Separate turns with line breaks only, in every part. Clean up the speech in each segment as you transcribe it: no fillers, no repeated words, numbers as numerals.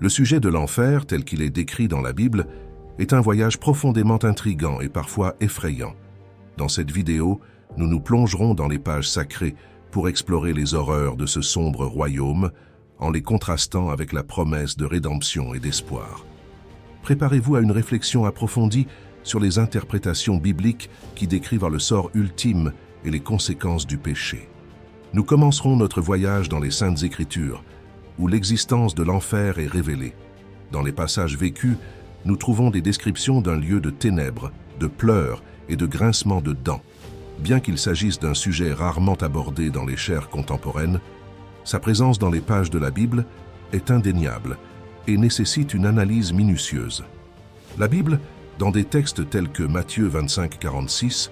Le sujet de l'enfer, tel qu'il est décrit dans la Bible, est un voyage profondément intrigant et parfois effrayant. Dans cette vidéo, nous nous plongerons dans les pages sacrées pour explorer les horreurs de ce sombre royaume, en les contrastant avec la promesse de rédemption et d'espoir. Préparez-vous à une réflexion approfondie sur les interprétations bibliques qui décrivent le sort ultime et les conséquences du péché. Nous commencerons notre voyage dans les Saintes Écritures, où l'existence de l'enfer est révélée. Dans les passages vécus, nous trouvons des descriptions d'un lieu de ténèbres, de pleurs et de grincements de dents. Bien qu'il s'agisse d'un sujet rarement abordé dans les chaires contemporaines, sa présence dans les pages de la Bible est indéniable et nécessite une analyse minutieuse. La Bible, dans des textes tels que Matthieu 25:46,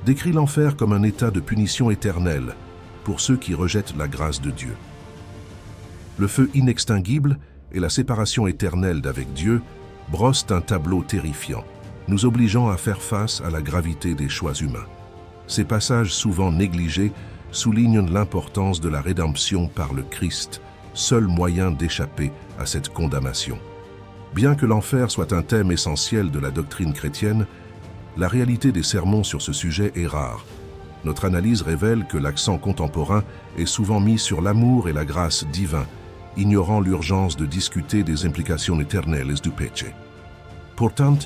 décrit l'enfer comme un état de punition éternelle pour ceux qui rejettent la grâce de Dieu. Le feu inextinguible et la séparation éternelle d'avec Dieu brossent un tableau terrifiant, nous obligeant à faire face à la gravité des choix humains. Ces passages souvent négligés soulignent l'importance de la rédemption par le Christ, seul moyen d'échapper à cette condamnation. Bien que l'enfer soit un thème essentiel de la doctrine chrétienne, la réalité des sermons sur ce sujet est rare. Notre analyse révèle que l'accent contemporain est souvent mis sur l'amour et la grâce divins, ignorant l'urgence de discuter des implications éternelles du péché. Pourtant,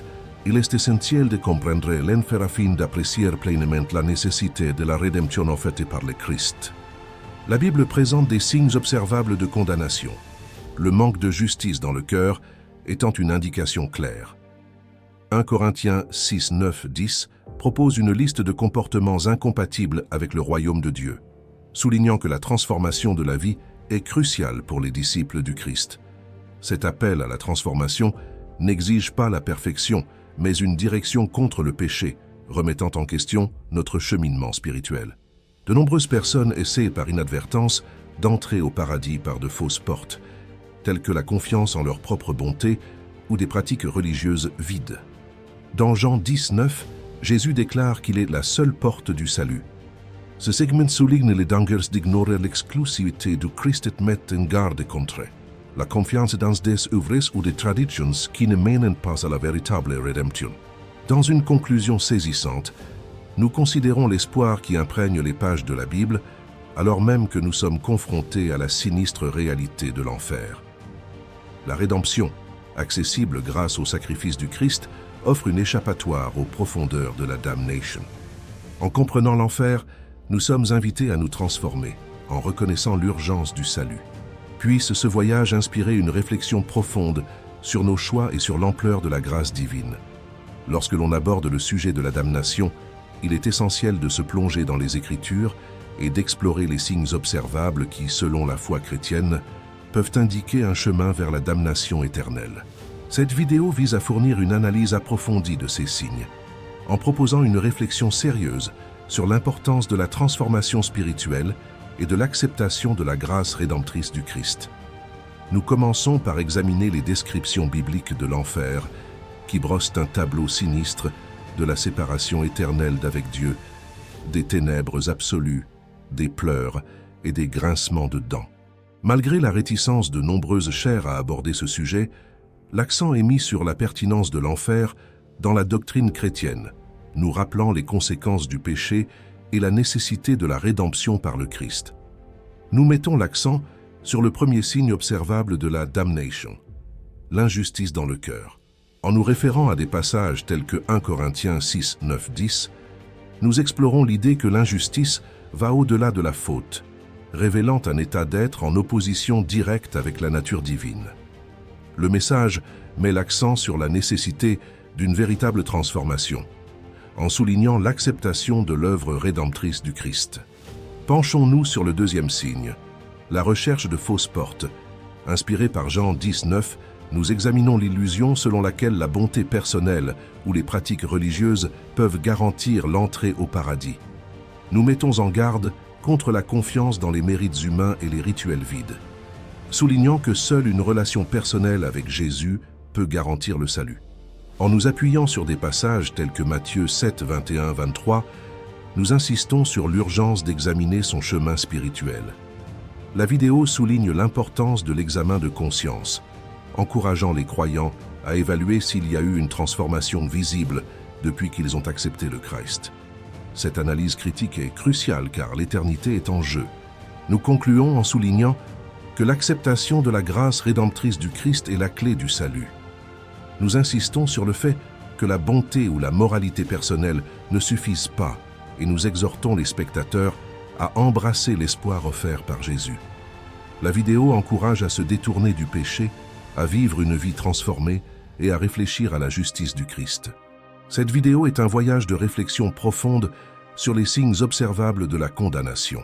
il est essentiel de comprendre l'enfer afin d'apprécier pleinement la nécessité de la rédemption offerte par le Christ. La Bible présente des signes observables de condamnation, le manque de justice dans le cœur étant une indication claire. 1 Corinthiens 6, 9, 10 propose une liste de comportements incompatibles avec le royaume de Dieu, soulignant que la transformation de la vie est cruciale pour les disciples du Christ. Cet appel à la transformation n'exige pas la perfection, mais une direction contre le péché, remettant en question notre cheminement spirituel. De nombreuses personnes essaient par inadvertance d'entrer au paradis par de fausses portes, telles que la confiance en leur propre bonté ou des pratiques religieuses vides. Dans Jean 10, 9, Jésus déclare qu'il est la seule porte du salut. Ce segment souligne les dangers d'ignorer l'exclusivité du Christ et met en garde contre la confiance dans des œuvres ou des traditions qui ne mènent pas à la véritable rédemption. Dans une conclusion saisissante, nous considérons l'espoir qui imprègne les pages de la Bible, alors même que nous sommes confrontés à la sinistre réalité de l'enfer. La rédemption, accessible grâce au sacrifice du Christ, offre une échappatoire aux profondeurs de la damnation. En comprenant l'enfer, nous sommes invités à nous transformer, en reconnaissant l'urgence du salut. Puisse ce voyage inspirer une réflexion profonde sur nos choix et sur l'ampleur de la grâce divine. Lorsque l'on aborde le sujet de la damnation, il est essentiel de se plonger dans les Écritures et d'explorer les signes observables qui, selon la foi chrétienne, peuvent indiquer un chemin vers la damnation éternelle. Cette vidéo vise à fournir une analyse approfondie de ces signes, en proposant une réflexion sérieuse sur l'importance de la transformation spirituelle et de l'acceptation de la grâce rédemptrice du Christ. Nous commençons par examiner les descriptions bibliques de l'enfer qui brossent un tableau sinistre de la séparation éternelle d'avec Dieu, des ténèbres absolues, des pleurs et des grincements de dents. Malgré la réticence de nombreuses chaires à aborder ce sujet, l'accent est mis sur la pertinence de l'enfer dans la doctrine chrétienne, nous rappelant les conséquences du péché et la nécessité de la rédemption par le Christ. Nous mettons l'accent sur le premier signe observable de la damnation, l'injustice dans le cœur. En nous référant à des passages tels que 1 Corinthiens 6, 9, 10, nous explorons l'idée que l'injustice va au-delà de la faute, révélant un état d'être en opposition directe avec la nature divine. Le message met l'accent sur la nécessité d'une véritable transformation, en soulignant l'acceptation de l'œuvre rédemptrice du Christ. Penchons-nous sur le deuxième signe, la recherche de fausses portes. Inspiré par Jean 10, 9, nous examinons l'illusion selon laquelle la bonté personnelle ou les pratiques religieuses peuvent garantir l'entrée au paradis. Nous mettons en garde contre la confiance dans les mérites humains et les rituels vides, soulignant que seule une relation personnelle avec Jésus peut garantir le salut. En nous appuyant sur des passages tels que Matthieu 7, 21, 23, nous insistons sur l'urgence d'examiner son chemin spirituel. La vidéo souligne l'importance de l'examen de conscience, encourageant les croyants à évaluer s'il y a eu une transformation visible depuis qu'ils ont accepté le Christ. Cette analyse critique est cruciale car l'éternité est en jeu. Nous concluons en soulignant que l'acceptation de la grâce rédemptrice du Christ est la clé du salut. Nous insistons sur le fait que la bonté ou la moralité personnelle ne suffisent pas et nous exhortons les spectateurs à embrasser l'espoir offert par Jésus. La vidéo encourage à se détourner du péché, à vivre une vie transformée et à réfléchir à la justice du Christ. Cette vidéo est un voyage de réflexion profonde sur les signes observables de la condamnation.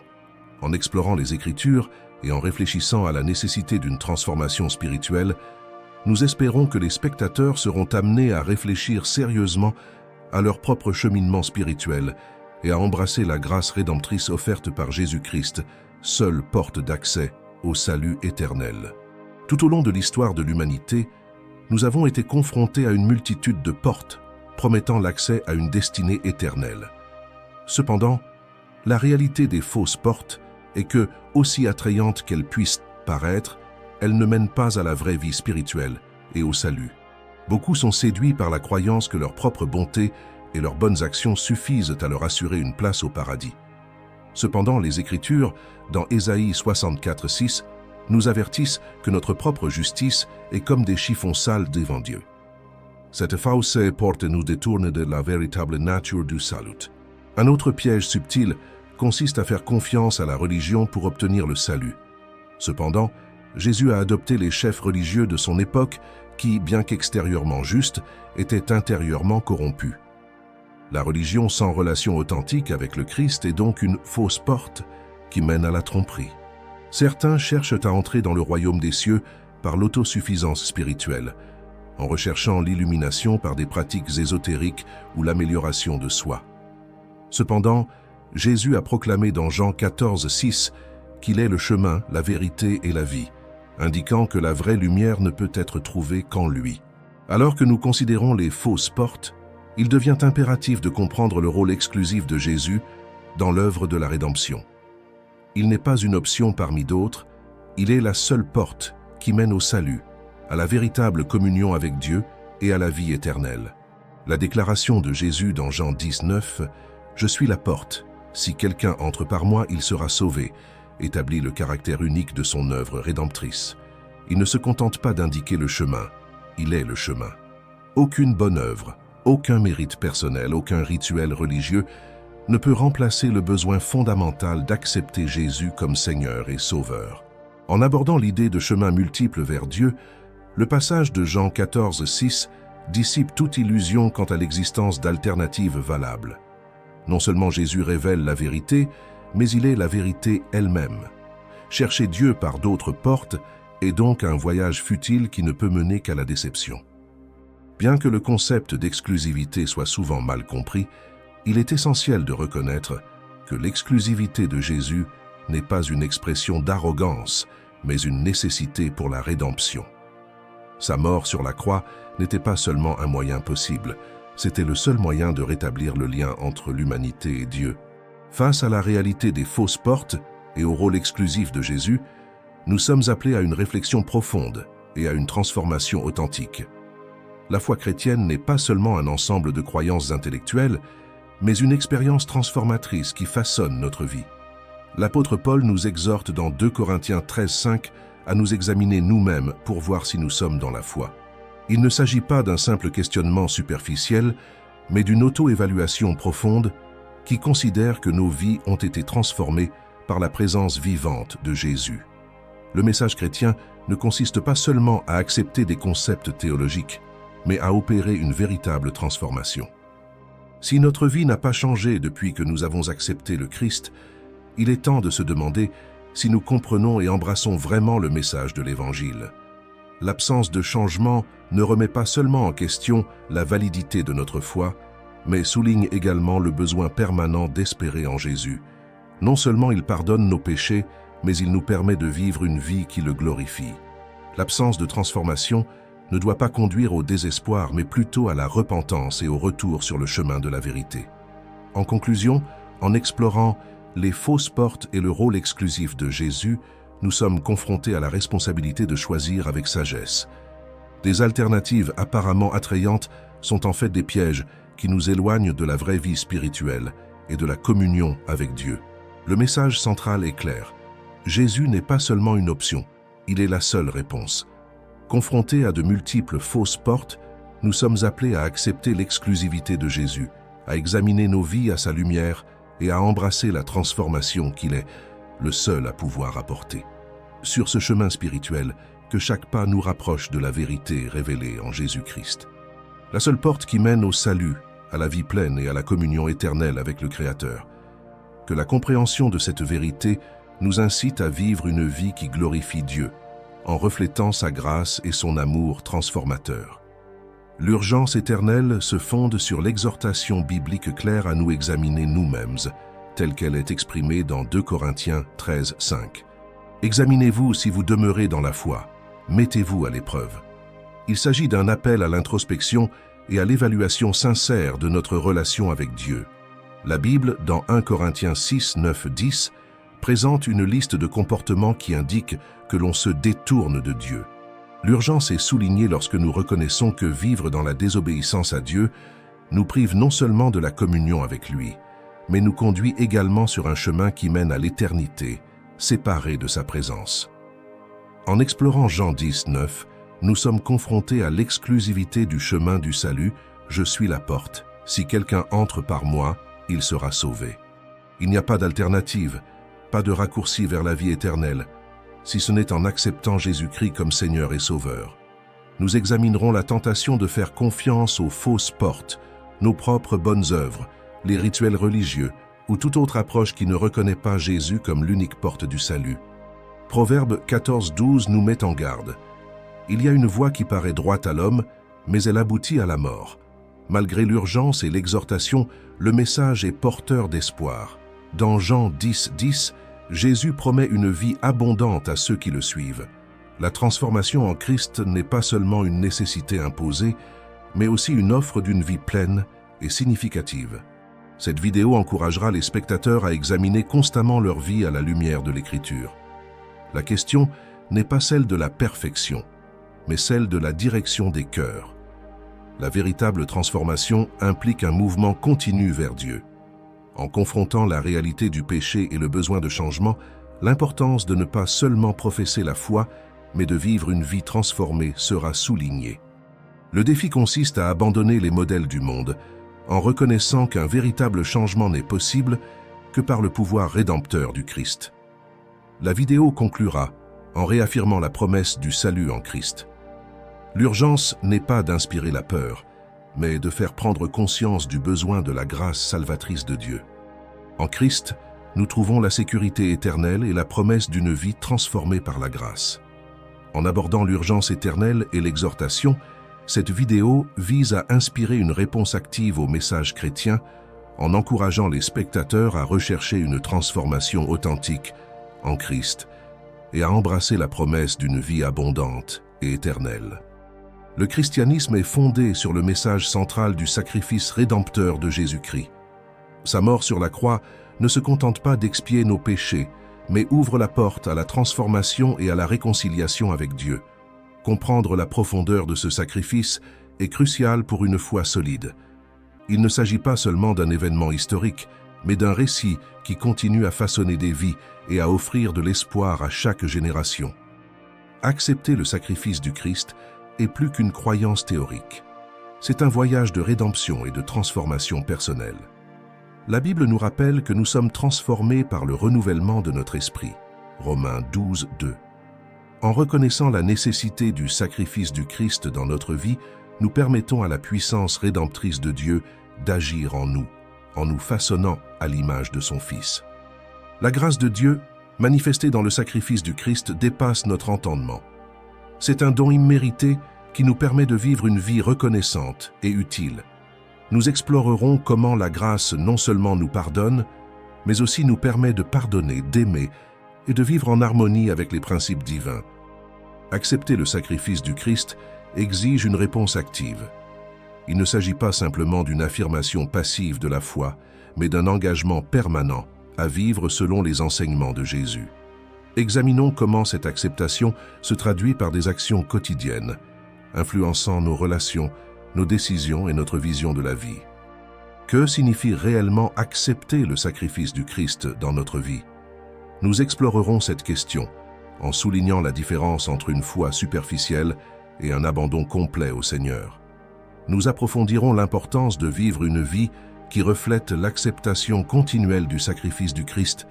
En explorant les Écritures et en réfléchissant à la nécessité d'une transformation spirituelle, nous espérons que les spectateurs seront amenés à réfléchir sérieusement à leur propre cheminement spirituel et à embrasser la grâce rédemptrice offerte par Jésus-Christ, seule porte d'accès au salut éternel. Tout au long de l'histoire de l'humanité, nous avons été confrontés à une multitude de portes promettant l'accès à une destinée éternelle. Cependant, la réalité des fausses portes est que, aussi attrayantes qu'elles puissent paraître, elles ne mènent pas à la vraie vie spirituelle et au salut. Beaucoup sont séduits par la croyance que leur propre bonté et leurs bonnes actions suffisent à leur assurer une place au paradis. Cependant, les Écritures, dans Ésaïe 64:6, nous avertissent que notre propre justice est comme des chiffons sales devant Dieu. Cette fausse porte nous détourne de la véritable nature du salut. Un autre piège subtil consiste à faire confiance à la religion pour obtenir le salut. Cependant, Jésus a adopté les chefs religieux de son époque qui, bien qu'extérieurement justes, étaient intérieurement corrompus. La religion sans relation authentique avec le Christ est donc une fausse porte qui mène à la tromperie. Certains cherchent à entrer dans le royaume des cieux par l'autosuffisance spirituelle, en recherchant l'illumination par des pratiques ésotériques ou l'amélioration de soi. Cependant, Jésus a proclamé dans Jean 14:6 qu'il est le chemin, la vérité et la vie, indiquant que la vraie lumière ne peut être trouvée qu'en lui. Alors que nous considérons les fausses portes, il devient impératif de comprendre le rôle exclusif de Jésus dans l'œuvre de la rédemption. Il n'est pas une option parmi d'autres, il est la seule porte qui mène au salut, à la véritable communion avec Dieu et à la vie éternelle. La déclaration de Jésus dans Jean 19, « Je suis la porte, si quelqu'un entre par moi, il sera sauvé », établit le caractère unique de son œuvre rédemptrice. Il ne se contente pas d'indiquer le chemin, il est le chemin. Aucune bonne œuvre, aucun mérite personnel, aucun rituel religieux ne peut remplacer le besoin fondamental d'accepter Jésus comme Seigneur et Sauveur. En abordant l'idée de chemin multiple vers Dieu, le passage de Jean 14:6 dissipe toute illusion quant à l'existence d'alternatives valables. Non seulement Jésus révèle la vérité, mais il est la vérité elle-même. Chercher Dieu par d'autres portes est donc un voyage futile qui ne peut mener qu'à la déception. Bien que le concept d'exclusivité soit souvent mal compris, il est essentiel de reconnaître que l'exclusivité de Jésus n'est pas une expression d'arrogance, mais une nécessité pour la rédemption. Sa mort sur la croix n'était pas seulement un moyen possible, c'était le seul moyen de rétablir le lien entre l'humanité et Dieu. Face à la réalité des fausses portes et au rôle exclusif de Jésus, nous sommes appelés à une réflexion profonde et à une transformation authentique. La foi chrétienne n'est pas seulement un ensemble de croyances intellectuelles, mais une expérience transformatrice qui façonne notre vie. L'apôtre Paul nous exhorte dans 2 Corinthiens 13:5 à nous examiner nous-mêmes pour voir si nous sommes dans la foi. Il ne s'agit pas d'un simple questionnement superficiel, mais d'une auto-évaluation profonde qui considère que nos vies ont été transformées par la présence vivante de Jésus. Le message chrétien ne consiste pas seulement à accepter des concepts théologiques, mais à opérer une véritable transformation. Si notre vie n'a pas changé depuis que nous avons accepté le Christ, il est temps de se demander si nous comprenons et embrassons vraiment le message de l'Évangile. L'absence de changement ne remet pas seulement en question la validité de notre foi, mais souligne également le besoin permanent d'espérer en Jésus. Non seulement il pardonne nos péchés, mais il nous permet de vivre une vie qui le glorifie. L'absence de transformation ne doit pas conduire au désespoir, mais plutôt à la repentance et au retour sur le chemin de la vérité. En conclusion, en explorant les fausses portes et le rôle exclusif de Jésus, nous sommes confrontés à la responsabilité de choisir avec sagesse. Des alternatives apparemment attrayantes sont en fait des pièges qui nous éloignent de la vraie vie spirituelle et de la communion avec Dieu. Le message central est clair. Jésus n'est pas seulement une option, il est la seule réponse. Confrontés à de multiples fausses portes, nous sommes appelés à accepter l'exclusivité de Jésus, à examiner nos vies à sa lumière et à embrasser la transformation qu'il est le seul à pouvoir apporter. Sur ce chemin spirituel, que chaque pas nous rapproche de la vérité révélée en Jésus-Christ. La seule porte qui mène au salut, à la vie pleine et à la communion éternelle avec le Créateur. Que la compréhension de cette vérité nous incite à vivre une vie qui glorifie Dieu, en reflétant sa grâce et son amour transformateur. L'urgence éternelle se fonde sur l'exhortation biblique claire à nous examiner nous-mêmes, telle qu'elle est exprimée dans 2 Corinthiens 13, 5. Examinez-vous si vous demeurez dans la foi, mettez-vous à l'épreuve. Il s'agit d'un appel à l'introspection et à l'évaluation sincère de notre relation avec Dieu. La Bible, dans 1 Corinthiens 6, 9, 10, présente une liste de comportements qui indiquent que l'on se détourne de Dieu. L'urgence est soulignée lorsque nous reconnaissons que vivre dans la désobéissance à Dieu nous prive non seulement de la communion avec lui, mais nous conduit également sur un chemin qui mène à l'éternité, séparés de sa présence. En explorant Jean 10, 9, nous sommes confrontés à l'exclusivité du chemin du salut. Je suis la porte. Si quelqu'un entre par moi, il sera sauvé. Il n'y a pas d'alternative, pas de raccourci vers la vie éternelle, si ce n'est en acceptant Jésus-Christ comme Seigneur et Sauveur. Nous examinerons la tentation de faire confiance aux fausses portes, nos propres bonnes œuvres, les rituels religieux, ou toute autre approche qui ne reconnaît pas Jésus comme l'unique porte du salut. Proverbe 14, 12 nous met en garde. Il y a une voie qui paraît droite à l'homme, mais elle aboutit à la mort. Malgré l'urgence et l'exhortation, le message est porteur d'espoir. Dans Jean 10, 10, Jésus promet une vie abondante à ceux qui le suivent. La transformation en Christ n'est pas seulement une nécessité imposée, mais aussi une offre d'une vie pleine et significative. Cette vidéo encouragera les spectateurs à examiner constamment leur vie à la lumière de l'Écriture. La question n'est pas celle de la perfection, mais celle de la direction des cœurs. La véritable transformation implique un mouvement continu vers Dieu. En confrontant la réalité du péché et le besoin de changement, l'importance de ne pas seulement professer la foi, mais de vivre une vie transformée sera soulignée. Le défi consiste à abandonner les modèles du monde, en reconnaissant qu'un véritable changement n'est possible que par le pouvoir rédempteur du Christ. La vidéo conclura en réaffirmant la promesse du salut en Christ. L'urgence n'est pas d'inspirer la peur, mais de faire prendre conscience du besoin de la grâce salvatrice de Dieu. En Christ, nous trouvons la sécurité éternelle et la promesse d'une vie transformée par la grâce. En abordant l'urgence éternelle et l'exhortation, cette vidéo vise à inspirer une réponse active au message chrétien en encourageant les spectateurs à rechercher une transformation authentique en Christ et à embrasser la promesse d'une vie abondante et éternelle. Le christianisme est fondé sur le message central du sacrifice rédempteur de Jésus-Christ. Sa mort sur la croix ne se contente pas d'expier nos péchés, mais ouvre la porte à la transformation et à la réconciliation avec Dieu. Comprendre la profondeur de ce sacrifice est crucial pour une foi solide. Il ne s'agit pas seulement d'un événement historique, mais d'un récit qui continue à façonner des vies et à offrir de l'espoir à chaque génération. Accepter le sacrifice du Christ est plus qu'une croyance théorique. C'est un voyage de rédemption et de transformation personnelle. La Bible nous rappelle que nous sommes transformés par le renouvellement de notre esprit. Romains 12, 2. En reconnaissant la nécessité du sacrifice du Christ dans notre vie, nous permettons à la puissance rédemptrice de Dieu d'agir en nous façonnant à l'image de son Fils. La grâce de Dieu, manifestée dans le sacrifice du Christ, dépasse notre entendement. C'est un don immérité qui nous permet de vivre une vie reconnaissante et utile. Nous explorerons comment la grâce non seulement nous pardonne, mais aussi nous permet de pardonner, d'aimer et de vivre en harmonie avec les principes divins. Accepter le sacrifice du Christ exige une réponse active. Il ne s'agit pas simplement d'une affirmation passive de la foi, mais d'un engagement permanent à vivre selon les enseignements de Jésus. Examinons comment cette acceptation se traduit par des actions quotidiennes. influençant nos relations, nos décisions et notre vision de la vie. Que signifie réellement accepter le sacrifice du Christ dans notre vie? Nous explorerons cette question en soulignant la différence entre une foi superficielle et un abandon complet au Seigneur. Nous approfondirons l'importance de vivre une vie qui reflète l'acceptation continuelle du sacrifice du Christ,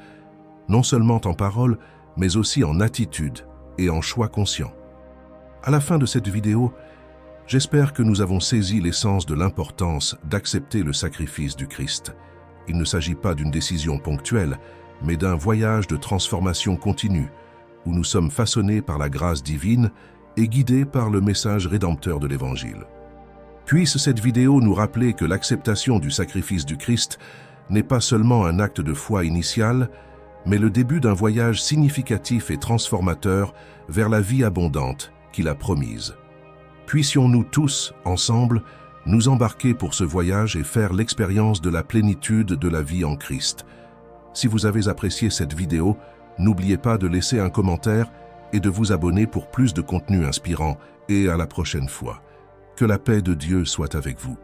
non seulement en parole, mais aussi en attitude et en choix conscient. À la fin de cette vidéo, j'espère que nous avons saisi l'essence de l'importance d'accepter le sacrifice du Christ. Il ne s'agit pas d'une décision ponctuelle, mais d'un voyage de transformation continue, où nous sommes façonnés par la grâce divine et guidés par le message rédempteur de l'Évangile. Puisse cette vidéo nous rappeler que l'acceptation du sacrifice du Christ n'est pas seulement un acte de foi initial, mais le début d'un voyage significatif et transformateur vers la vie abondante qu'il a promise. Puissions-nous tous, ensemble, nous embarquer pour ce voyage et faire l'expérience de la plénitude de la vie en Christ. Si vous avez apprécié cette vidéo, n'oubliez pas de laisser un commentaire et de vous abonner pour plus de contenu inspirant, et à la prochaine fois. Que la paix de Dieu soit avec vous.